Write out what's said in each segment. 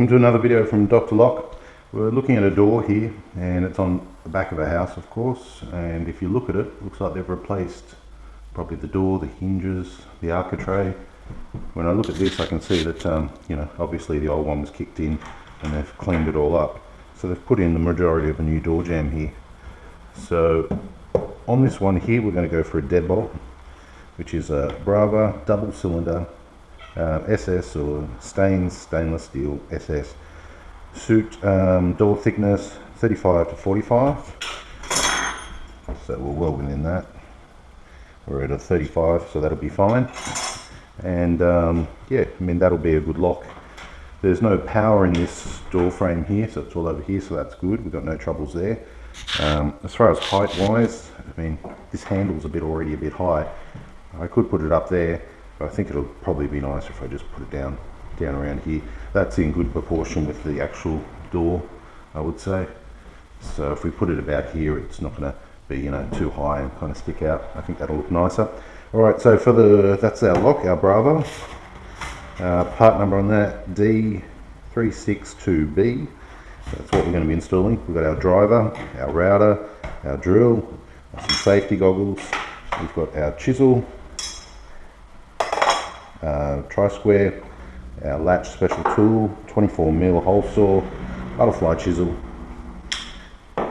Welcome to another video from Dr. Lock. We're looking at a door here and it's on the back of a house, of course, and if you look at it, it looks like they've replaced probably the door, the hinges, the architrave. When I look at this I can see that obviously the old one was kicked in and they've cleaned it all up. So they've put in the majority of a new door jamb here. So on this one here we're going to go for a Deadbolt, which is a Brava double cylinder SS or stainless steel SS. Suit door thickness 35 to 45, so we're well within that. We're at a 35, so that'll be fine. And yeah, I mean that'll be a good lock. There's no power in this door frame here, so it's all over here, so that's good. We've got no troubles there. As far as height wise, I mean this handle's already a bit high. I could put it up there, but I think it'll probably be nicer if I just put it down around here. That's in good proportion with the actual door, I would say. So if we put it about here, it's not going to be too high and kind of stick out. I think that'll look nicer. Alright, so that's our lock, our Brava. Part number on that, D362B. That's what we're going to be installing. We've got our driver, our router, our drill, some safety goggles. We've got our chisel, tri-square, our latch special tool, 24mm hole saw, butterfly chisel,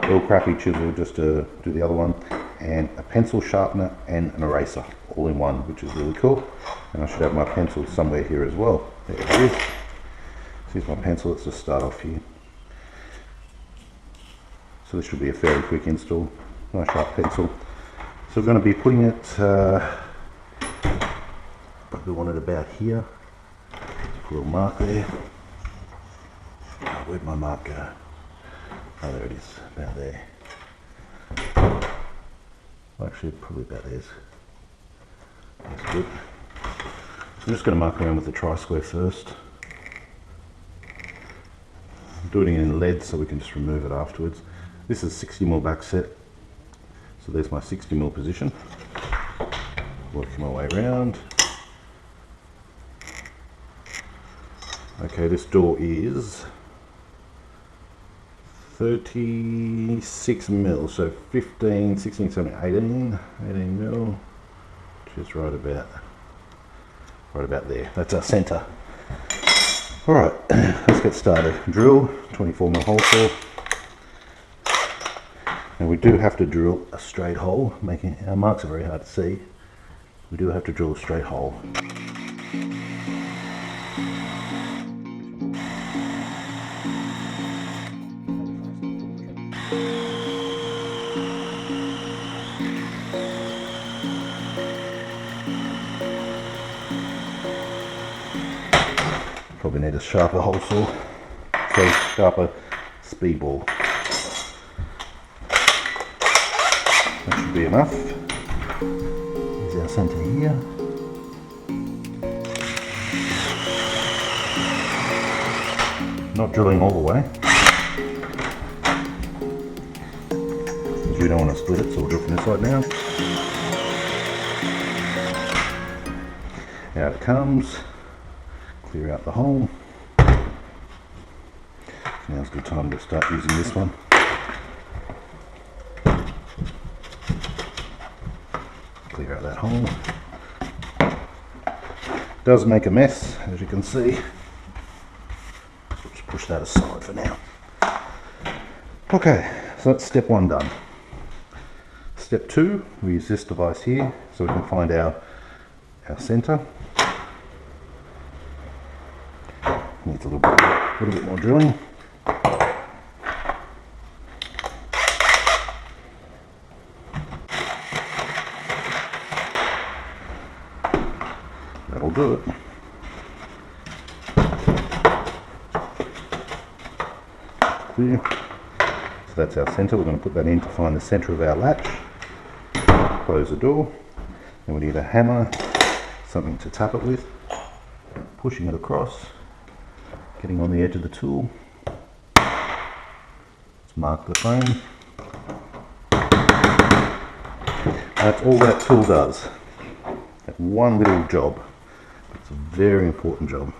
real crappy chisel just to do the other one, and a pencil sharpener and an eraser all in one, which is really cool. And I should have my pencil somewhere here as well. There it is. Here's my pencil. Let's just start off here. So this should be a fairly quick install. Nice sharp pencil. So we're going to be putting it probably want it about here. Just a little mark there. Where'd my mark go? Oh, there it is, about there. Well, actually, probably about there. That's good. So I'm just going to mark around with the tri-square first. I'm doing it in lead so we can just remove it afterwards. This is 60mm back set. So there's my 60mm position. Working my way around. Okay, this door is 36mm, so 15, 16, 17, 18mm, just right about there. That's our center. Alright, let's get started. Drill, 24mm hole saw. And we do have to drill a straight hole, making our marks are very hard to see. We do have to drill a straight hole. Probably need a sharper hole saw, so sharper speed ball. That should be enough. Here's our centre here. Not drilling all the way, because we don't want to split it, so we'll drill from this side now. Out it comes. Clear out the hole. Now's a good time to start using this one. Clear out that hole. Does make a mess, as you can see. Let's push that aside for now. Okay, so that's step one done. Step two, we use this device here so we can find our center. Needs a little bit more drilling. That'll do it. Clear. So that's our center. We're going to put that in to find the center of our latch. Close the door. Then we need a hammer, something to tap it with. Pushing it across. Getting on the edge of the tool. Let's mark the frame. That's all that tool does. That one little job. It's a very important job.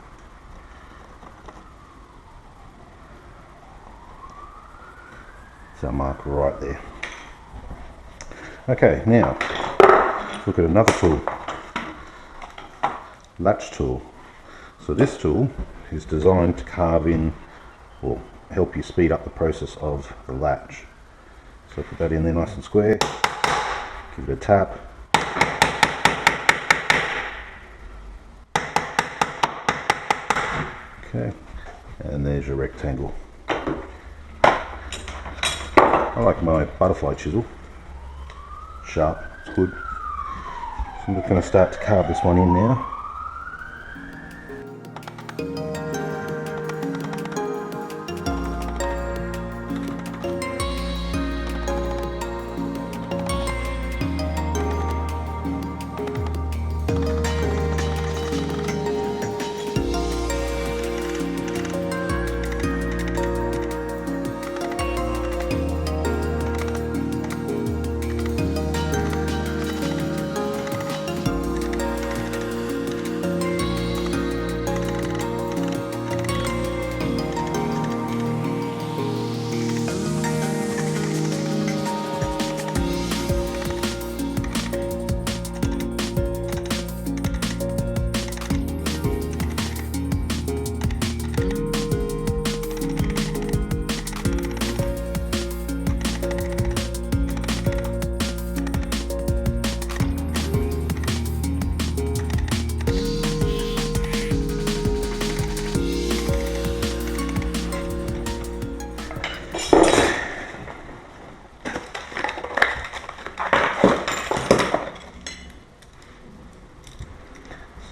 That's our mark right there. Okay, now look at another tool. Latch tool. So this tool is designed to carve in or help you speed up the process of the latch. So put that in there nice and square, give it a tap. Okay, and there's your rectangle. I like my butterfly chisel, sharp, it's good. So I'm just going to start to carve this one in now.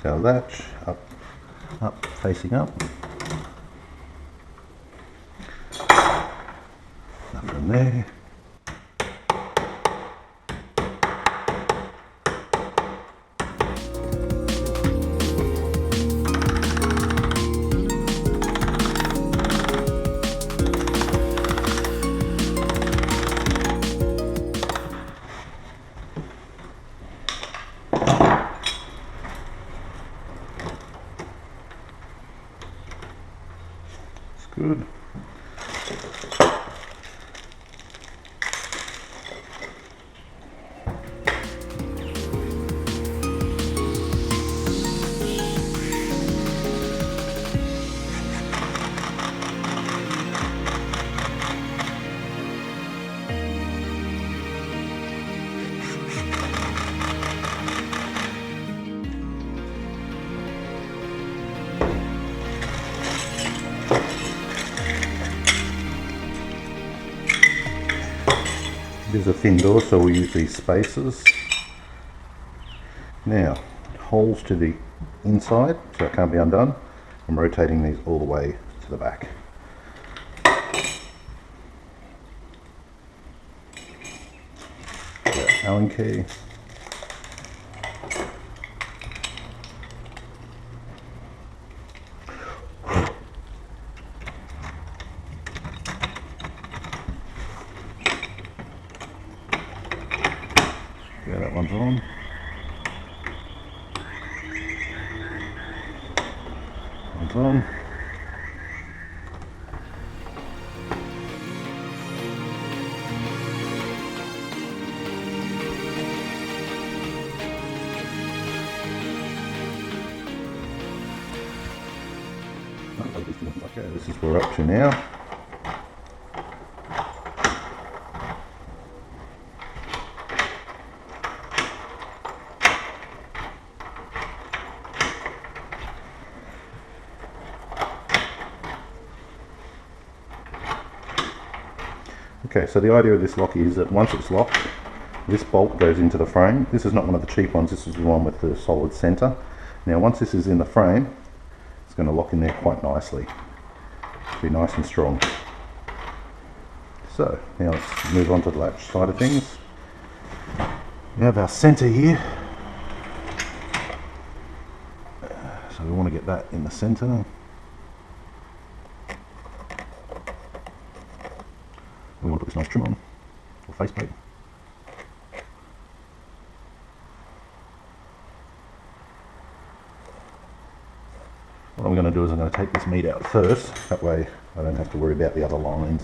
So latch up, facing up. Nothing there. Good. There's a thin door, so we'll use these spacers. Now, holes to the inside, so it can't be undone. I'm rotating these all the way to the back. Allen key. Yeah, that one's on. One's on. Okay, this is what we're up to now. Okay, so the idea of this lock is that once it's locked, this bolt goes into the frame. This is not one of the cheap ones, this is the one with the solid center. Now once this is in the frame, it's going to lock in there quite nicely. Be nice and strong. So now let's move on to the latch side of things. We have our center here. So we want to get that in the center. We want to put this nice trim on, or faceplate. What I'm going to do is I'm going to take this meat out first, that way I don't have to worry about the other lines.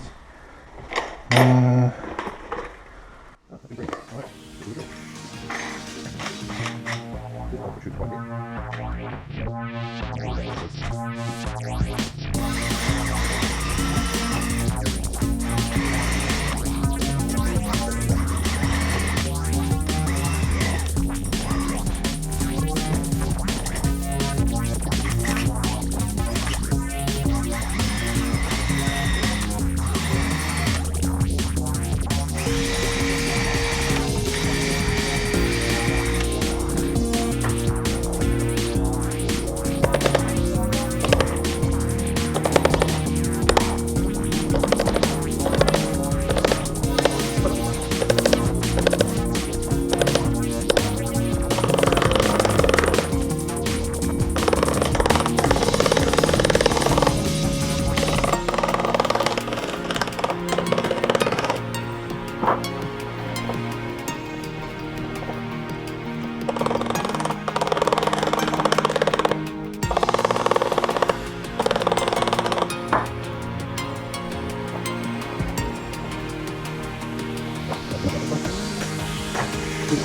That's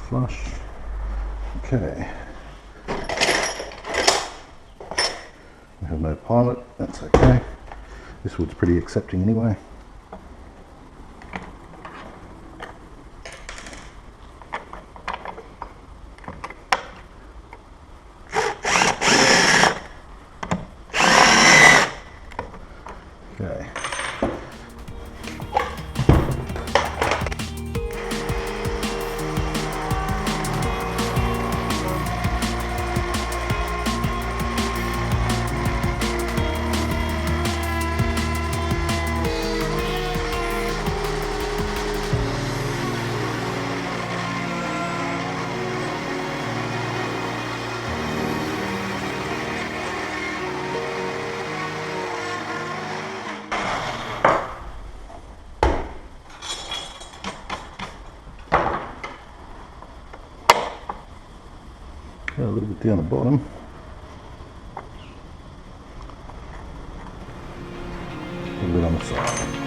flush. Okay. We have no pilot, that's okay. This wood's pretty accepting anyway. Okay. A little bit down the bottom. A little bit on the side.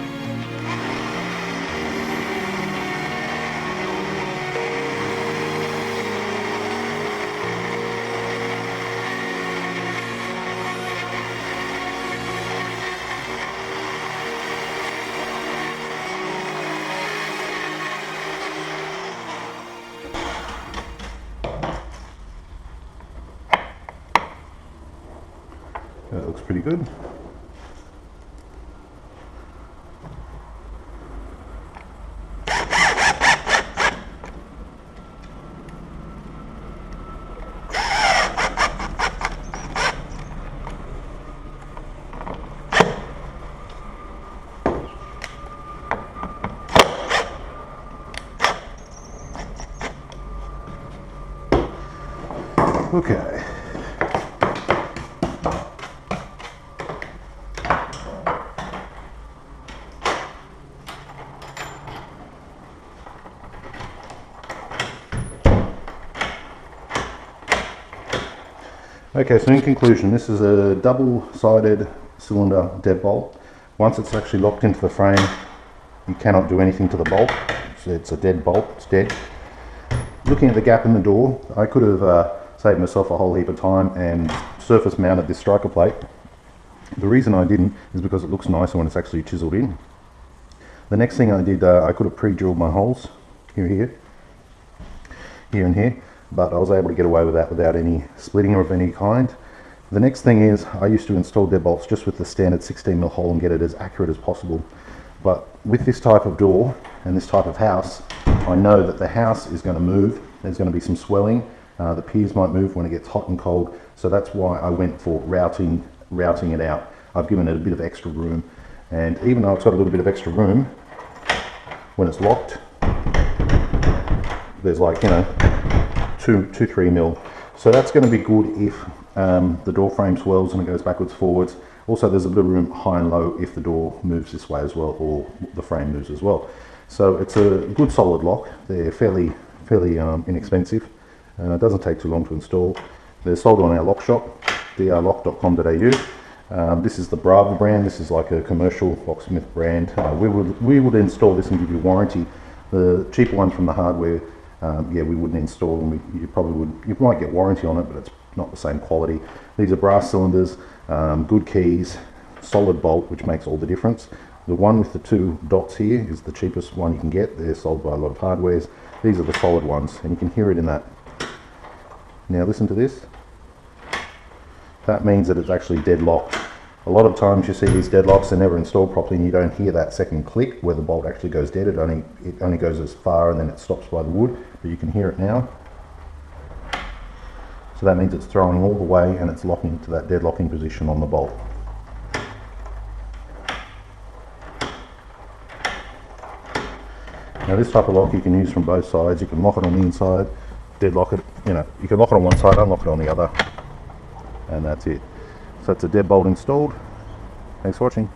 That looks pretty good. Okay. Okay, so in conclusion, this is a double-sided cylinder deadbolt. Once it's actually locked into the frame, you cannot do anything to the bolt. It's a dead bolt, it's dead. Looking at the gap in the door, I could have saved myself a whole heap of time and surface mounted this striker plate. The reason I didn't is because it looks nicer when it's actually chiseled in. The next thing I did, I could have pre-drilled my holes, here and here. But I was able to get away with that without any splitting of any kind. The next thing is, I used to install deadbolts just with the standard 16mm hole and get it as accurate as possible. But with this type of door and this type of house, I know that the house is going to move. There's going to be some swelling. The piers might move when it gets hot and cold. So that's why I went for routing it out. I've given it a bit of extra room. And even though it's got a little bit of extra room, when it's locked, there's like, 3 mil. So that's going to be good if the door frame swells and it goes backwards, forwards. Also, there's a bit of room high and low if the door moves this way as well, or the frame moves as well. So it's a good solid lock. They're fairly inexpensive, and it doesn't take too long to install. They're sold on our lock shop, drlock.com.au. This is the Brava brand. This is like a commercial locksmith brand. We would install this and give you warranty. The cheaper ones from the hardware, we wouldn't install them. You might get warranty on it, but it's not the same quality. These are brass cylinders, good keys, solid bolt, which makes all the difference. The one with the 2 dots here is the cheapest one you can get. They're sold by a lot of hardwares. These are the solid ones, and you can hear it in that. Now listen to this. That means that it's actually deadlocked. A lot of times you see these deadlocks, they're never installed properly, and you don't hear that second click where the bolt actually goes dead. It only goes as far and then it stops by the wood, but you can hear it now. So that means it's throwing all the way and it's locking to that deadlocking position on the bolt. Now this type of lock you can use from both sides. You can lock it on the inside, deadlock it, you can lock it on one side, unlock it on the other, and that's it. So it's a deadbolt installed. Thanks for watching.